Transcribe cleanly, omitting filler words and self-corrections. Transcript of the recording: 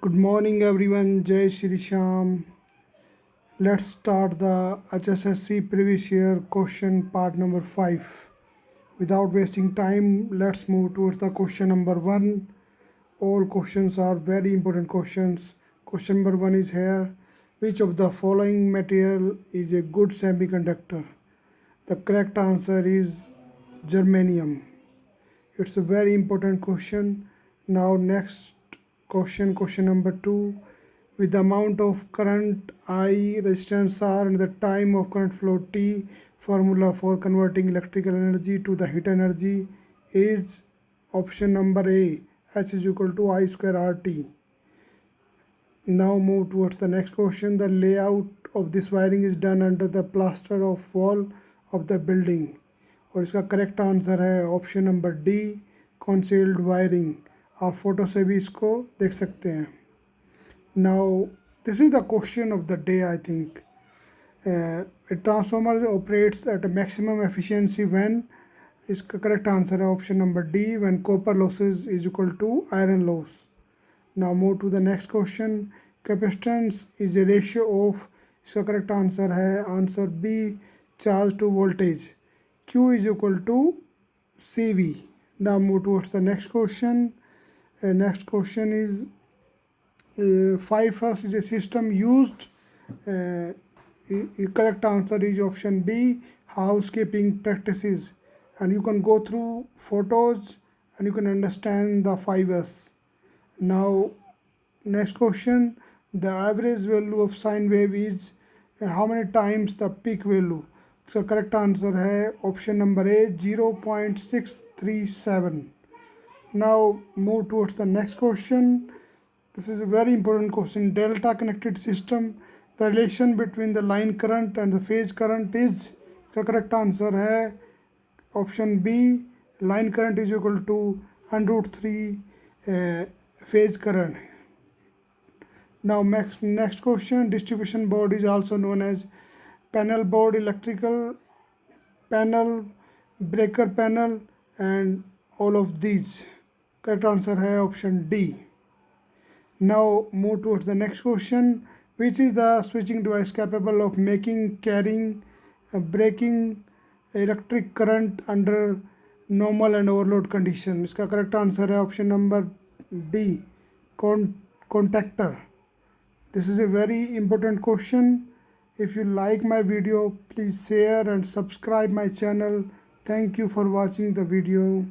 Good morning everyone, Jai Shri Sham. Let's start the HSSC previous year question part number 5. Without wasting time, let's move towards the question number 1. All questions are very important questions. Question number 1 is here. Which of the following material is a good semiconductor? The correct answer is germanium. It's a very important question. Now next question number 2. With the amount of current I, resistance R and the time of current flow T, formula for converting electrical energy to the heat energy is option number A, H is equal to I square RT. Now move towards the next question. The layout of this wiring is done under the plaster of wall of the building. और इसका correct answer है option number D, concealed wiring. आप photo से भी इसको देख सकते हैं. Now this is the question of the day. I think a transformer operates at a maximum efficiency when, इसका करेक्ट आंसर है option number D, when copper losses is equal to iron loss. Now move to the next question. Capacitance is a ratio of, इसका correct answer है answer B, charge to voltage. Q is equal to CV. Now move towards the next question. Next question is 5S is a system used. Correct answer is option B, housekeeping practices. And you can go through photos and you can understand the 5S. Now next question. The average value of sine wave is how many times the peak value? So correct answer है option number A, 0.637. Now move towards the next question. This is a very important question. Delta connected system, the relation between the line current and the phase current is, the correct answer है option B, line current is equal to 100√3 phase current. Now next question. Distribution board is also known as panel board, electrical panel, breaker panel and all of these. Correct answer है option D. Now move towards the next question. Which is the switching device capable of making, carrying, breaking electric current under normal and overload condition? इसका correct answer है option number D, contactor. This is a very important question. If you like my video, please share and subscribe my channel. Thank you for watching the video.